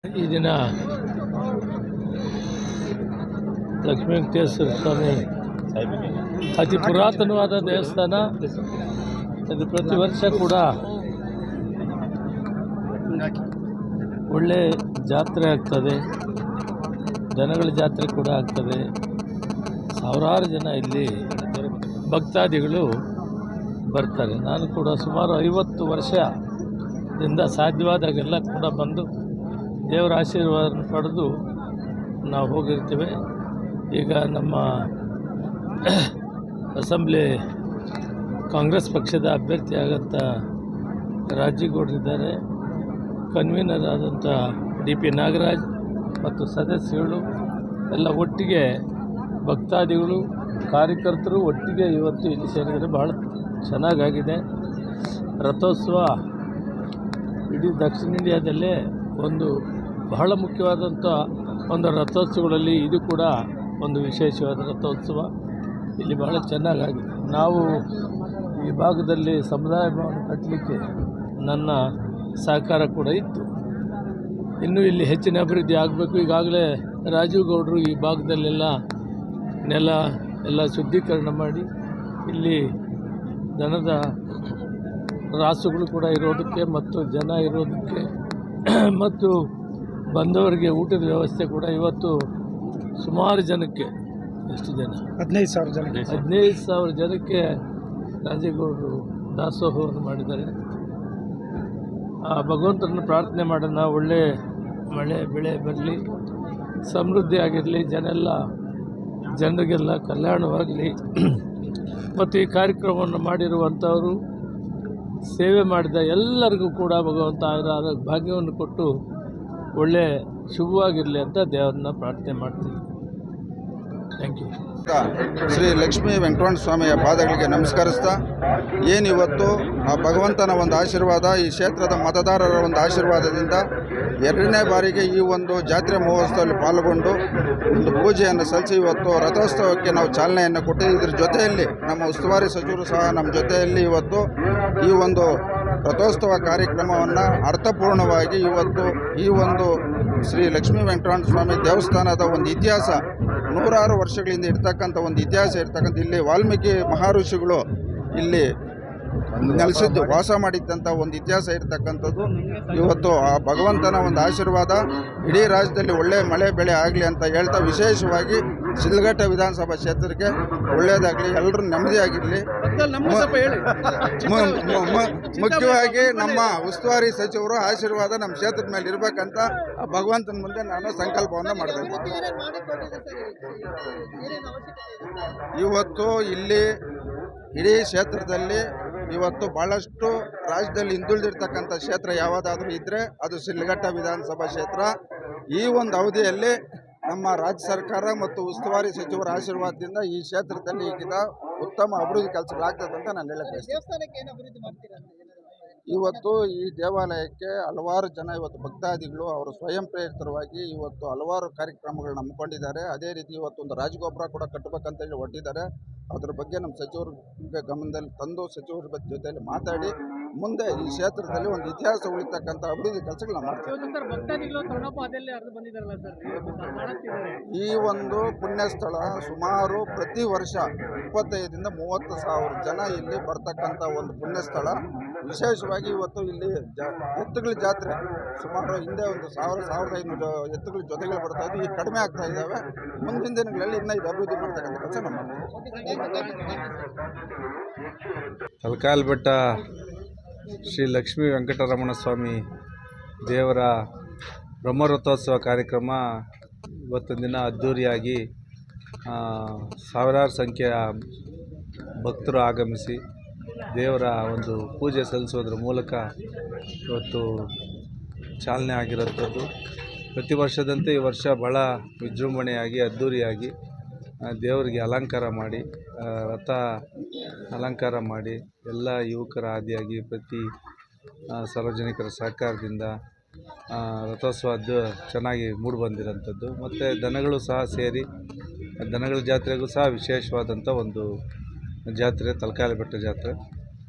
ಈ ದಿನ ಲಕ್ಷ್ಮೀ ವೆಂಕಟೇಶ್ವರ ಸ್ವಾಮಿ ಅತಿ ಪುರಾತನವಾದ ದೇವಸ್ಥಾನ. ಅದು ಪ್ರತಿ ವರ್ಷ ಕೂಡ ಒಳ್ಳೆ ಜಾತ್ರೆ ಆಗ್ತದೆ, ಜನಗಳ ಜಾತ್ರೆ ಕೂಡ ಆಗ್ತದೆ. ಸಾವಿರಾರು ಜನ ಇಲ್ಲಿ ಭಕ್ತಾದಿಗಳು ಬರ್ತಾರೆ. ನಾನು ಕೂಡ ಸುಮಾರು 50 ವರ್ಷದಿಂದ ಸಾಧ್ಯವಾದಾಗೆಲ್ಲ ಕೂಡ ಬಂದು ದೇವರ ಆಶೀರ್ವಾದ ಪಡೆದು ನಾವು ಹೋಗಿರ್ತೇವೆ. ಈಗ ನಮ್ಮ ಅಸೆಂಬ್ಲಿ ಕಾಂಗ್ರೆಸ್ ಪಕ್ಷದ ಅಭ್ಯರ್ಥಿಯಾಗಂಥ ರಾಜೀಗೌಡರಿದ್ದಾರೆ, ಕನ್ವೀನರ್ ಆದಂಥ DP ನಾಗರಾಜ್ ಮತ್ತು ಸದಸ್ಯಗಳು ಎಲ್ಲ ಒಟ್ಟಿಗೆ ಭಕ್ತಾದಿಗಳು ಕಾರ್ಯಕರ್ತರು ಒಟ್ಟಿಗೆ ಇವತ್ತು ಇಲ್ಲಿ ಸೇರಿದರೆ ಬಹಳ ಚೆನ್ನಾಗಾಗಿದೆ. ರಥೋತ್ಸವ ಇಡೀ ದಕ್ಷಿಣ ಇಂಡಿಯಾದಲ್ಲೇ ಒಂದು ಬಹಳ ಮುಖ್ಯವಾದಂಥ ಒಂದು ರಥೋತ್ಸವಗಳಲ್ಲಿ ಇದು ಕೂಡ ಒಂದು ವಿಶೇಷವಾದ ರಥೋತ್ಸವ. ಇಲ್ಲಿ ಬಹಳ ಚೆನ್ನಾಗಾಗಿದೆ. ನಾವು ಈ ಭಾಗದಲ್ಲಿ ಸಮುದಾಯ ಭವನ ಕಟ್ಟಲಿಕ್ಕೆ ನನ್ನ ಸಹಕಾರ ಕೂಡ ಇತ್ತು. ಇನ್ನೂ ಇಲ್ಲಿ ಹೆಚ್ಚಿನ ಅಭಿವೃದ್ಧಿ ಆಗಬೇಕು. ಈಗಾಗಲೇ ರಾಜೀವ್ ಗೌಡರು ಈ ಭಾಗದಲ್ಲೆಲ್ಲ ನೆಲ ಎಲ್ಲ ಶುದ್ಧೀಕರಣ ಮಾಡಿ ಇಲ್ಲಿ ದನದ ರಾಸುಗಳು ಕೂಡ ಇರೋದಕ್ಕೆ ಮತ್ತು ಜನ ಇರೋದಕ್ಕೆ ಮತ್ತು ಬಂದವರಿಗೆ ಊಟದ ವ್ಯವಸ್ಥೆ ಕೂಡ ಇವತ್ತು ಸುಮಾರು ಜನಕ್ಕೆ, ಎಷ್ಟು ಜನ, 15,000 ಜನಕ್ಕೆ ರಾಜೇಗೌಡರು ದಾಸೋಹವನ್ನು ಮಾಡಿದ್ದಾರೆ. ಆ ಭಗವಂತನ ಪ್ರಾರ್ಥನೆ ಮಾಡೋಣ, ಒಳ್ಳೆ ಮಳೆ ಬೆಳೆ ಬರಲಿ, ಸಮೃದ್ಧಿ ಆಗಿರಲಿ, ಜನರಿಗೆಲ್ಲ ಕಲ್ಯಾಣವಾಗಲಿ. ಮತ್ತು ಈ ಕಾರ್ಯಕ್ರಮವನ್ನು ಮಾಡಿರುವಂಥವರು, ಸೇವೆ ಮಾಡಿದ ಎಲ್ಲರಿಗೂ ಕೂಡ ಭಗವಂತ ಆಯುರ ಭಾಗ್ಯವನ್ನು ಕೊಟ್ಟು ಒಳ್ಳೆ ಶುಭವಾಗಿರಲಿ ಅಂತ ದೇವರನ್ನ ಪ್ರಾರ್ಥನೆ ಮಾಡ್ತೀನಿ. Thank you. ಶ್ರೀ ಲಕ್ಷ್ಮೀ ವೆಂಕಟರಮಣ ಸ್ವಾಮಿಯ ಪಾದಗಳಿಗೆ ನಮಸ್ಕರಿಸ್ತಾ, ಏನಿವತ್ತು ಆ ಭಗವಂತನ ಒಂದು ಆಶೀರ್ವಾದ, ಈ ಕ್ಷೇತ್ರದ ಮತದಾರರ ಒಂದು ಆಶೀರ್ವಾದದಿಂದ 2ನೇ ಬಾರಿಗೆ ಈ ಒಂದು ಜಾತ್ರೆ ಮಹೋತ್ಸವದಲ್ಲಿ ಪಾಲ್ಗೊಂಡು ಒಂದು ಪೂಜೆಯನ್ನು ಸಲ್ಲಿಸಿ ಇವತ್ತು ರಥೋತ್ಸವಕ್ಕೆ ನಾವು ಚಾಲನೆಯನ್ನು ಕೊಟ್ಟಿದ್ದೀವಿ. ಇದ್ರ ಜೊತೆಯಲ್ಲಿ ನಮ್ಮ ಉಸ್ತುವಾರಿ ಸಚಿವರು ಸಹ ನಮ್ಮ ಜೊತೆಯಲ್ಲಿ ಇವತ್ತು ಈ ಒಂದು ರಥೋತ್ಸವ ಕಾರ್ಯಕ್ರಮವನ್ನು ಅರ್ಥಪೂರ್ಣವಾಗಿ ಇವತ್ತು ಈ ಒಂದು ಶ್ರೀ ಲಕ್ಷ್ಮೀ ವೆಂಕಟರಮಣ ಸ್ವಾಮಿ ದೇವಸ್ಥಾನದ ಒಂದು ಇತಿಹಾಸ, 100 ವರ್ಷಗಳಿಂದ ಇರ್ತಕ್ಕಂಥ ಒಂದು ಇತಿಹಾಸ ಇರ್ತಕ್ಕಂಥ, ಇಲ್ಲಿ ವಾಲ್ಮೀಕಿ ಮಹರ್ಷಿಗಳು ಇಲ್ಲಿ ನೆಲೆಸಿದ್ದು ವಾಸ ಮಾಡಿದ್ದಂಥ ಒಂದು ಇತಿಹಾಸ ಇರ್ತಕ್ಕಂಥದ್ದು. ಇವತ್ತು ಆ ಭಗವಂತನ ಒಂದು ಆಶೀರ್ವಾದ ಇಡೀ ರಾಜ್ಯದಲ್ಲಿ ಒಳ್ಳೆ ಮಳೆ ಬೆಳೆ ಆಗಲಿ ಅಂತ ಹೇಳ್ತಾ, ವಿಶೇಷವಾಗಿ ಶಿಡ್ಲಘಟ್ಟ ವಿಧಾನಸಭಾ ಕ್ಷೇತ್ರಕ್ಕೆ ಒಳ್ಳೆಯದಾಗಲಿ, ಎಲ್ಲರೂ ನೆಮ್ಮದಿಯಾಗಿರಲಿ. ಮುಖ್ಯವಾಗಿ ನಮ್ಮ ಉಸ್ತುವಾರಿ ಸಚಿವರು ಆಶೀರ್ವಾದ ನಮ್ಮ ಕ್ಷೇತ್ರದ ಮೇಲೆ ಇರಬೇಕಂತ ಆ ಭಗವಂತನ ಮುಂದೆ ನಾನು ಸಂಕಲ್ಪವನ್ನು ಮಾಡಿದೆ. ಇವತ್ತು ಇಲ್ಲಿ ಇಡೀ ಕ್ಷೇತ್ರದಲ್ಲಿ ಇವತ್ತು ಭಾಳಷ್ಟು ರಾಜ್ಯದಲ್ಲಿ ಹಿಂದುಳಿದಿರ್ತಕ್ಕಂಥ ಕ್ಷೇತ್ರ ಯಾವುದಾದ್ರೂ ಇದ್ದರೆ ಅದು ಶಿಡ್ಲಘಟ್ಟ ವಿಧಾನಸಭಾ ಕ್ಷೇತ್ರ. ಈ ಒಂದು ಅವಧಿಯಲ್ಲಿ ನಮ್ಮ ರಾಜ್ಯ ಸರ್ಕಾರ ಮತ್ತು ಉಸ್ತುವಾರಿ ಸಚಿವರ ಆಶೀರ್ವಾದದಿಂದ ಈ ಕ್ಷೇತ್ರದಲ್ಲಿ ಈಗಿನ ಉತ್ತಮ ಅಭಿವೃದ್ಧಿ ಕೆಲಸಗಳಾಗ್ತದೆ ಅಂತ ನಾನು ಹೇಳಕ್ಕೆ. ಇವತ್ತು ಈ ದೇವಾಲಯಕ್ಕೆ ಹಲವಾರು ಜನ ಇವತ್ತು ಭಕ್ತಾದಿಗಳು ಅವರು ಸ್ವಯಂ ಪ್ರೇರಿತವಾಗಿ ಇವತ್ತು ಹಲವಾರು ಕಾರ್ಯಕ್ರಮಗಳನ್ನ ಹಮ್ಮಿಕೊಂಡಿದ್ದಾರೆ. ಅದೇ ರೀತಿ ಇವತ್ತು ಒಂದು ರಾಜಗೋಪುರ ಕೂಡ ಕಟ್ಟಬೇಕಂತೇಳಿ ಹೊರಟಿದ್ದಾರೆ. ಅದ್ರ ಬಗ್ಗೆ ನಮ್ಮ ಸಚಿವರ ಗಮನದಲ್ಲಿ ತಂದು ಸಚಿವರ ಜೊತೆಯಲ್ಲಿ ಮಾತಾಡಿ ಮುಂದೆ ಈ ಕ್ಷೇತ್ರದಲ್ಲಿ ಒಂದು ಇತಿಹಾಸ ಉಳಿತಕ್ಕಂಥ ಅಭಿವೃದ್ಧಿ ಕೆಲಸಗಳನ್ನ ಮಾಡ್ತೀವಿ. ಈ ಒಂದು ಪುಣ್ಯಸ್ಥಳ ಸುಮಾರು ಪ್ರತಿ ವರ್ಷ 25,000 to 30,000 ಜನ ಇಲ್ಲಿ ಬರ್ತಕ್ಕಂಥ ಒಂದು ಪುಣ್ಯಸ್ಥಳ. ವಿಶೇಷವಾಗಿ ಇವತ್ತು ಇಲ್ಲಿ ಎತ್ತುಗಳ ಜಾತ್ರೆ ಸುಮಾರು ಹಿಂದೆ ಒಂದು 1,000-1,500 ಎತ್ತುಗಳ ಜೊತೆಗಳು ಬರ್ತಾ ಇದ್ದು, ಈಗ ಕಡಿಮೆ ಆಗ್ತಾ ಇದ್ದಾವೆ. ಮುಂದಿನ ದಿನಗಳಲ್ಲಿ ಇನ್ನೂ ಇದು ಅಭಿವೃದ್ಧಿ ಮಾಡ್ತಕ್ಕಂಥ ಕೆಲಸ ನಮ್ಮ ತಲಕಾಲಬೆಟ್ಟ ಶ್ರೀ ಲಕ್ಷ್ಮೀ ವೆಂಕಟರಮಣ ಸ್ವಾಮಿ ದೇವರ ಬ್ರಹ್ಮರಥೋತ್ಸವ ಕಾರ್ಯಕ್ರಮ ಇವತ್ತಿನ ದಿನ ಅದ್ಧೂರಿಯಾಗಿ ಸಾವಿರಾರು ಸಂಖ್ಯೆಯ ಭಕ್ತರು ಆಗಮಿಸಿ ದೇವರ ಒಂದು ಪೂಜೆ ಸಲ್ಲಿಸೋದ್ರ ಮೂಲಕ ಇವತ್ತು ಚಾಲನೆ ಆಗಿರೋಂಥದ್ದು. ಪ್ರತಿ ವರ್ಷದಂತೆ ಈ ವರ್ಷ ಭಾಳ ವಿಜೃಂಭಣೆಯಾಗಿ ಅದ್ಧೂರಿಯಾಗಿ ದೇವರಿಗೆ ಅಲಂಕಾರ ಮಾಡಿ, ರಥ ಅಲಂಕಾರ ಮಾಡಿ, ಎಲ್ಲ ಯುವಕರ ಆದಿಯಾಗಿ ಪ್ರತಿ ಸಾರ್ವಜನಿಕರ ಸಹಕಾರದಿಂದ ರಥೋತ್ಸವ ಚೆನ್ನಾಗಿ ಮೂಡಿಬಂದಿರೋಂಥದ್ದು. ಮತ್ತು ದನಗಳು ಸಹ ಸೇರಿ ದನಗಳ ಜಾತ್ರೆಗೂ ಸಹ ವಿಶೇಷವಾದಂಥ ಒಂದು ಜಾತ್ರೆ ತಲಕಾಲಬೆಟ್ಟ ಜಾತ್ರೆ.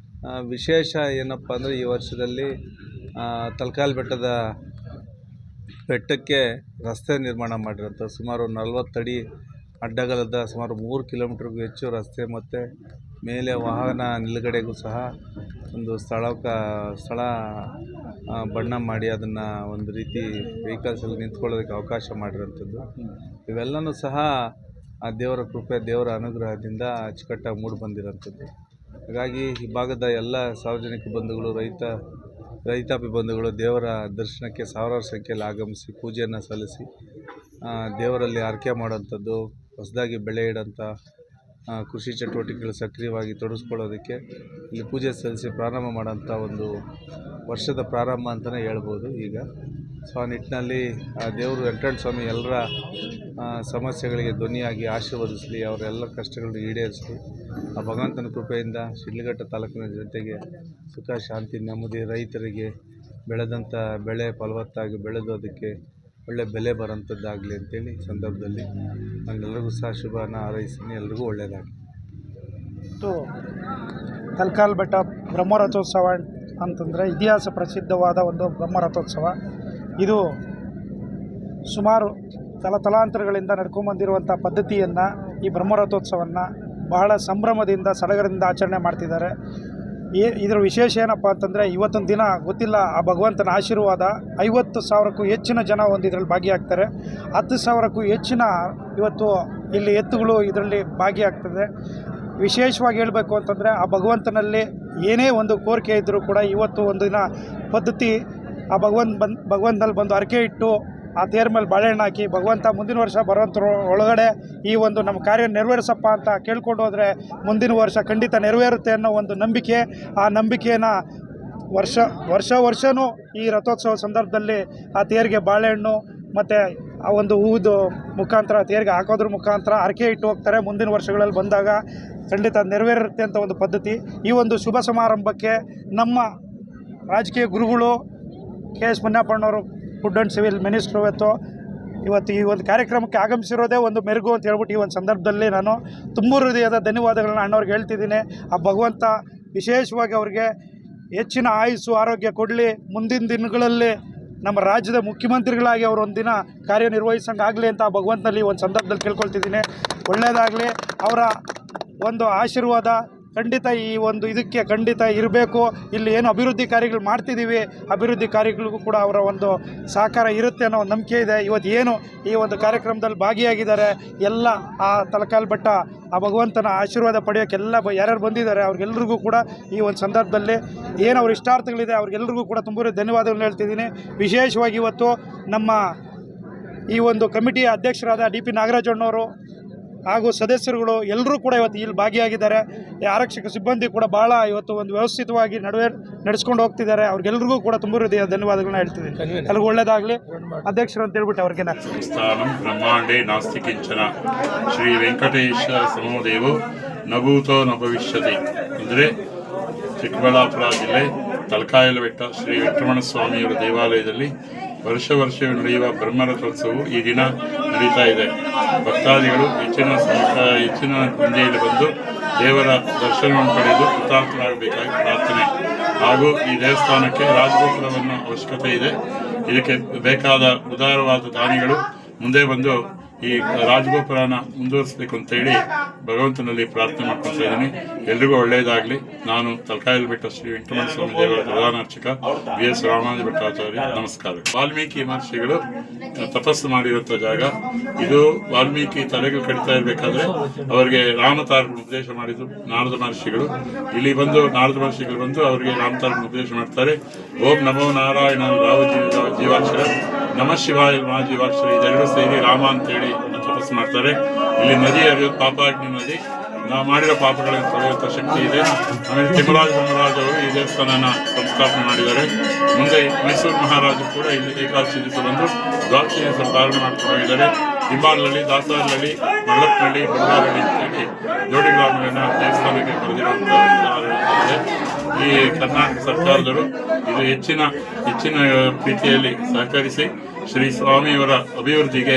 ವಿಶೇಷ ಏನಪ್ಪ ಅಂದರೆ ಈ ವರ್ಷದಲ್ಲಿ ತಲಕಾಲಬೆಟ್ಟದ ಬೆಟ್ಟಕ್ಕೆ ರಸ್ತೆ ನಿರ್ಮಾಣ ಮಾಡಿರೋಂಥ ಸುಮಾರು 40 ಅಡಿ ಅಡ್ಡಗಲದ ಸುಮಾರು 3 ಕಿಲೋಮೀಟ್ರಿಗೂ ಹೆಚ್ಚು ರಸ್ತೆ ಮತ್ತು ಮೇಲೆ ವಾಹನ ನಿಲುಗಡೆಗೂ ಸಹ ಒಂದು ಸ್ಥಳ ಬಣ್ಣ ಮಾಡಿ ಅದನ್ನು ಒಂದು ರೀತಿ ವೆಹಿಕಲ್ಸಲ್ಲಿ ನಿಂತ್ಕೊಳ್ಳೋದಕ್ಕೆ ಅವಕಾಶ ಮಾಡಿರೋಂಥದ್ದು. ಇವೆಲ್ಲವೂ ಸಹ ಆ ದೇವರ ಕೃಪೆ, ದೇವರ ಅನುಗ್ರಹದಿಂದ ಅಚ್ಚುಕಟ್ಟಾಗಿ ಮೂಡಿ ಬಂದಿರೋಂಥದ್ದು. ಹಾಗಾಗಿ ಈ ಭಾಗದ ಎಲ್ಲ ಸಾರ್ವಜನಿಕ ಬಂಧುಗಳು, ರೈತಾಪಿ ಬಂಧುಗಳು ದೇವರ ದರ್ಶನಕ್ಕೆ ಸಾವಿರಾರು ಸಂಖ್ಯೆಯಲ್ಲಿ ಆಗಮಿಸಿ ಪೂಜೆಯನ್ನು ಸಲ್ಲಿಸಿ ದೇವರಲ್ಲಿ ಹರಕೆ ಮಾಡೋಂಥದ್ದು, ಹೊಸದಾಗಿ ಬೆಳೆ ಇಡೋಂಥ ಕೃಷಿ ಚಟುವಟಿಕೆಗಳು ಸಕ್ರಿಯವಾಗಿ ತೊಡಗಿಸ್ಕೊಳ್ಳೋದಕ್ಕೆ ಇಲ್ಲಿ ಪೂಜೆ ಸಲ್ಲಿಸಿ ಪ್ರಾರಂಭ ಮಾಡೋಂಥ ಒಂದು ವರ್ಷದ ಪ್ರಾರಂಭ ಅಂತಲೇ ಹೇಳ್ಬೋದು. ಈಗ ಸೊ ಆ ನಿಟ್ಟಿನಲ್ಲಿ ಆ ದೇವರು ವೆಂಕಟೇಶ್ವರ ಸ್ವಾಮಿ ಎಲ್ಲರ ಸಮಸ್ಯೆಗಳಿಗೆ ಧ್ವನಿಯಾಗಿ ಆಶೀರ್ವದಿಸಲಿ, ಅವರೆಲ್ಲ ಕಷ್ಟಗಳನ್ನು ಈಡೇರಿಸಲಿ. ಆ ಭಗವಂತನ ಕೃಪೆಯಿಂದ ಶಿಡ್ಲಘಟ್ಟ ತಾಲೂಕಿನ ಜನತೆಗೆ ಸುಖ, ಶಾಂತಿ, ನೆಮ್ಮದಿ, ರೈತರಿಗೆ ಬೆಳೆದಂಥ ಬೆಳೆ ಫಲವತ್ತಾಗಿ ಬೆಳೆದು ಅದಕ್ಕೆ ಒಳ್ಳೆ ಬೆಲೆ ಬರೋಂಥದ್ದಾಗಲಿ ಅಂತೇಳಿ ಈ ಸಂದರ್ಭದಲ್ಲಿ ನಾನೆಲ್ಲರಿಗೂ ಸಹ ಶುಭನ ಹಾರೈಸ್ತೀನಿ. ಎಲ್ರಿಗೂ ಒಳ್ಳೆಯದಾಗಲಿ. ತಲಕಾಲ್ ಬೆಟ್ಟ ಬ್ರಹ್ಮರಥೋತ್ಸವ ಅಂತಂದರೆ ಇತಿಹಾಸ ಪ್ರಸಿದ್ಧವಾದ ಒಂದು ಬ್ರಹ್ಮರಥೋತ್ಸವ. ಇದು ಸುಮಾರು ತಲಾಂತರಗಳಿಂದ ನಡ್ಕೊಂಬಂದಿರುವಂಥ ಪದ್ಧತಿಯನ್ನು, ಈ ಬ್ರಹ್ಮರಥೋತ್ಸವವನ್ನು ಬಹಳ ಸಂಭ್ರಮದಿಂದ ಸಡಗರದಿಂದ ಆಚರಣೆ ಮಾಡ್ತಿದ್ದಾರೆ. ಇದರ ವಿಶೇಷ ಏನಪ್ಪ ಅಂತಂದರೆ ಇವತ್ತೊಂದು ದಿನ ಗೊತ್ತಿಲ್ಲ, ಆ ಭಗವಂತನ ಆಶೀರ್ವಾದ 50,000ಕ್ಕೂ ಹೆಚ್ಚಿನ ಜನ ಒಂದು ಇದರಲ್ಲಿ ಭಾಗಿಯಾಗ್ತಾರೆ. 10,000ಕ್ಕೂ ಹೆಚ್ಚಿನ ಇವತ್ತು ಇಲ್ಲಿ ಎತ್ತುಗಳು ಇದರಲ್ಲಿ ಭಾಗಿಯಾಗ್ತದೆ. ವಿಶೇಷವಾಗಿ ಹೇಳಬೇಕು ಅಂತಂದರೆ ಆ ಭಗವಂತನಲ್ಲಿ ಏನೇ ಒಂದು ಕೋರಿಕೆ ಇದ್ದರೂ ಕೂಡ ಇವತ್ತು ಒಂದು ದಿನ ಪದ್ಧತಿ, ಆ ಭಗವಂತನಲ್ಲಿ ಬಂದು ಹರಕೆ ಇಟ್ಟು ಆ ತೇರ ಮೇಲೆ ಬಾಳೆಹಣ್ಣು ಹಾಕಿ ಭಗವಂತ ಮುಂದಿನ ವರ್ಷ ಬರೋಂಥರ ಒಳಗಡೆ ಈ ಒಂದು ನಮ್ಮ ಕಾರ್ಯ ನೆರವೇರಿಸಪ್ಪ ಅಂತ ಕೇಳ್ಕೊಂಡು ಹೋದರೆ ಮುಂದಿನ ವರ್ಷ ಖಂಡಿತ ನೆರವೇರುತ್ತೆ ಅನ್ನೋ ಒಂದು ನಂಬಿಕೆ. ಆ ನಂಬಿಕೆಯನ್ನು ವರ್ಷವೂ ಈ ರಥೋತ್ಸವ ಸಂದರ್ಭದಲ್ಲಿ ಆ ತೇರಿಗೆ ಬಾಳೆಹಣ್ಣು ಮತ್ತು ಆ ಒಂದು ಹೂವುದು ಮುಖಾಂತರ ತೇರಿಗೆ ಹಾಕೋದ್ರ ಮುಖಾಂತರ ಹರಕೆ ಇಟ್ಟು ಹೋಗ್ತಾರೆ. ಮುಂದಿನ ವರ್ಷಗಳಲ್ಲಿ ಬಂದಾಗ ಖಂಡಿತ ನೆರವೇರುತ್ತೆ ಅಂತ ಒಂದು ಪದ್ಧತಿ. ಈ ಒಂದು ಶುಭ ಸಮಾರಂಭಕ್ಕೆ ನಮ್ಮ ರಾಜಕೀಯ ಗುರುಗಳು KS ಮುನಿಯಪ್ಪನವರು, ಫುಡ್ ಆ್ಯಂಡ್ ಸಿವಿಲ್ ಮಿನಿಸ್ಟ್ರು ಇವತ್ತು ಈ ಒಂದು ಕಾರ್ಯಕ್ರಮಕ್ಕೆ ಆಗಮಿಸಿರೋದೇ ಒಂದು ಮೆರುಗು ಅಂತ ಹೇಳ್ಬಿಟ್ಟು ಈ ಒಂದು ಸಂದರ್ಭದಲ್ಲಿ ನಾನು ತುಂಬ ಹೃದಯದ ಧನ್ಯವಾದಗಳನ್ನ ಅಣ್ಣವ್ರಿಗೆ ಹೇಳ್ತಿದ್ದೀನಿ. ಆ ಭಗವಂತ ವಿಶೇಷವಾಗಿ ಅವ್ರಿಗೆ ಹೆಚ್ಚಿನ ಆಯುಸ್ಸು, ಆರೋಗ್ಯ ಕೊಡಲಿ. ಮುಂದಿನ ದಿನಗಳಲ್ಲಿ ನಮ್ಮ ರಾಜ್ಯದ ಮುಖ್ಯಮಂತ್ರಿಗಳಾಗಿ ಅವರು ಒಂದು ದಿನ ಕಾರ್ಯನಿರ್ವಹಿಸಂಗಾಗಲಿ ಅಂತ ಆ ಭಗವಂತನಲ್ಲಿ ಒಂದು ಸಂದರ್ಭದಲ್ಲಿ ಕೇಳ್ಕೊಳ್ತಿದ್ದೀನಿ. ಒಳ್ಳೆಯದಾಗಲಿ. ಅವರ ಒಂದು ಆಶೀರ್ವಾದ ಖಂಡಿತ ಈ ಒಂದು ಇದಕ್ಕೆ ಖಂಡಿತ ಇರಬೇಕು. ಇಲ್ಲಿ ಏನು ಅಭಿವೃದ್ಧಿ ಕಾರ್ಯಗಳು ಮಾಡ್ತಿದ್ದೀವಿ, ಅಭಿವೃದ್ಧಿ ಕಾರ್ಯಗಳಿಗೂ ಕೂಡ ಅವರ ಒಂದು ಸಹಕಾರ ಇರುತ್ತೆ ಅನ್ನೋ ಒಂದು ನಂಬಿಕೆ ಇದೆ. ಇವತ್ತು ಏನು ಈ ಒಂದು ಕಾರ್ಯಕ್ರಮದಲ್ಲಿ ಭಾಗಿಯಾಗಿದ್ದಾರೆ ಎಲ್ಲ ಆ ತಲಕಾಲ್ ಬೆಟ್ಟ ಆ ಭಗವಂತನ ಆಶೀರ್ವಾದ ಪಡೆಯೋಕ್ಕೆ ಯಾರ್ಯಾರು ಬಂದಿದ್ದಾರೆ ಅವ್ರಿಗೆಲ್ರಿಗೂ ಕೂಡ ಈ ಒಂದು ಸಂದರ್ಭದಲ್ಲಿ ಏನು ಅವ್ರ ಇಷ್ಟಾರ್ಥಗಳಿದೆ ಅವ್ರಿಗೆಲ್ರಿಗೂ ಕೂಡ ತುಂಬ ಧನ್ಯವಾದಗಳನ್ನ ಹೇಳ್ತಿದ್ದೀನಿ. ವಿಶೇಷವಾಗಿ ಇವತ್ತು ನಮ್ಮ ಈ ಒಂದು ಕಮಿಟಿಯ ಅಧ್ಯಕ್ಷರಾದ DP ನಾಗರಾಜಣ್ಣವರು ಹಾಗೂ ಸದಸ್ಯರುಗಳು ಎಲ್ಲರೂ ಕೂಡ ಇವತ್ತು ಇಲ್ಲಿ ಭಾಗಿಯಾಗಿದ್ದಾರೆ. ಆರಕ್ಷಕ ಸಿಬ್ಬಂದಿ ಕೂಡ ಭಾಳ ಇವತ್ತು ಒಂದು ವ್ಯವಸ್ಥಿತವಾಗಿ ನಡೆಸ್ಕೊಂಡು ಹೋಗ್ತಿದ್ದಾರೆ. ಅವ್ರಿಗೆಲ್ರಿಗೂ ಕೂಡ ತುಂಬ ಹೃದಯ ಧನ್ಯವಾದಗಳನ್ನ ಹೇಳ್ತಿದ್ದೀನಿ. ಎಲ್ರಿಗೂ ಒಳ್ಳೆಯದಾಗಲಿ. ಅಧ್ಯಕ್ಷರು ಅಂತ ಹೇಳ್ಬಿಟ್ಟು ಅವ್ರಿಗೆ ಸ್ಥಾನಂ ಬ್ರಹ್ಮಾಂಡೇ ನಾಸ್ತಿ ಕಿಂಚನ ಶ್ರೀ ವೆಂಕಟೇಶ ಸಮೋದೇವು ನಭೂತೋ ನ ಭವಿಷ್ಯತಿ. ಅಂದರೆ ಚಿಕ್ಕಬಳ್ಳಾಪುರ ಜಿಲ್ಲೆ ತಲಕಾಯಲ ಬೆಟ್ಟ ಶ್ರೀ ವೆಂಕಟರಮಣ ಸ್ವಾಮಿಯವರ ದೇವಾಲಯದಲ್ಲಿ ವರ್ಷವೂ ನಡೆಯುವ ಬ್ರಹ್ಮರಥೋತ್ಸವವು ಈ ದಿನ ನಡೀತಾ ಇದೆ. ಭಕ್ತಾದಿಗಳು ಹೆಚ್ಚಿನ ಸಂಖ್ಯೆಯಲ್ಲಿ ಬಂದು ದೇವರ ದರ್ಶನವನ್ನು ಪಡೆದು ಕೃತಾರ್ಥರಾಗಬೇಕಾಗಿ ಪ್ರಾರ್ಥನೆ. ಹಾಗೂ ಈ ದೇವಸ್ಥಾನಕ್ಕೆ ರಾಜಗೋಪುರವನ್ನು ಅವಶ್ಯಕತೆ ಇದೆ. ಇದಕ್ಕೆ ಬೇಕಾದ ಉದಾರವಾದ ದಾನಿಗಳು ಮುಂದೆ ಬಂದು ಈ ರಾಜಗೋಪುರನ ಮುಂದುವರಿಸಬೇಕು ಅಂತೇಳಿ ಭಗವಂತನಲ್ಲಿ ಪ್ರಾರ್ಥನೆ ಮಾಡ್ಕೊಳ್ತಾ ಇದ್ದೀನಿ. ಎಲ್ರಿಗೂ ಒಳ್ಳೆಯದಾಗಲಿ. ನಾನು ತಲಕಾಯಲ ಬೆಟ್ಟ ಶ್ರೀ ವೆಂಕಟರಮಣ ಸ್ವಾಮಿ ದೇವರ ಪ್ರಧಾನ ಅರ್ಚಕ VS ರಾಮಾನುಜ ಭಟ್ಟಾಚಾರ್ಯ. ನಮಸ್ಕಾರ. ವಾಲ್ಮೀಕಿ ಮಹರ್ಷಿಗಳು ತಪಸ್ಸು ಮಾಡಿರುವಂಥ ಜಾಗ ಇದು. ವಾಲ್ಮೀಕಿ ತಲೆಗಳು ಕಡಿತಾ ಇರಬೇಕಾದ್ರೆ ಅವರಿಗೆ ರಾಮತಾರ್ಗಣ ಉಪದೇಶ ಮಾಡಿದ್ದು ನಾರದ ಮಹರ್ಷಿಗಳು. ಇಲ್ಲಿ ಬಂದು ನಾರದ ಮಹರ್ಷಿಗಳು ಬಂದು ಅವರಿಗೆ ರಾಮತಾರ್ಗಣ ಉಪದೇಶ ಮಾಡ್ತಾರೆ. ಓಂ ನಮೋ ನಾರಾಯಣ ರಾವ ಜೀವಾಕ್ಷರ, ನಮಃ ಶಿವಾಯ ಮಹಾಜೀವಾಕ್ಷರ, ಇದೆರಡು ಸೇರಿ ರಾಮ ಅಂತೇಳಿ ತಪಸ್ಸು ಮಾಡ್ತಾರೆ. ಇಲ್ಲಿ ನದಿ ಹರಿಯೋದು ಪಾಪಾಗ್ನಿ ನದಿ. ನಾವು ಮಾಡಿರೋ ಪಾಪಗಳನ್ನು ತೊಳೆಯುವಂಥ ಶಕ್ತಿ ಇದೆ. ಆಮೇಲೆ ತಿಮ್ಮರಾಜ ಅವರು ಈ ದೇವಸ್ಥಾನನ ಸಂಸ್ಥಾಪನೆ ಮಾಡಿದ್ದಾರೆ. ಮುಂದೆ ಮೈಸೂರು ಮಹಾರಾಜರು ಕೂಡ ಇಲ್ಲಿ ಏಕಾದಶಿ ದಿವಸ ಬಂದು ದ್ವಾದಶಿ ದಿವಸ ಪ್ರಾರಂಭ ಮಾಡ್ಕೊಂಡು ಹೋಗಿದ್ದಾರೆ. ಹಿಂಬಾಲಲ್ಲಿ, ದಾಸರಹಳ್ಳಿ, ಮಳ್ಳಪ್ಪನಹಳ್ಳಿ, ಬಳ್ಳಾರಹಳ್ಳಿ ಅಂತೇಳಿ ಜೋಡಿ ಗ್ರಾಮಗಳನ್ನ ದೇವಸ್ಥಾನಕ್ಕೆ ಬರೆದಿರುವಂಥ ಇದೆ. ಈ ಕರ್ನಾಟಕ ಸರ್ಕಾರದವರು ಇದು ಹೆಚ್ಚಿನ ಪ್ರೀತಿಯಲ್ಲಿ ಸಹಕರಿಸಿ ಶ್ರೀ ಸ್ವಾಮಿಯವರ ಅಭಿವೃದ್ಧಿಗೆ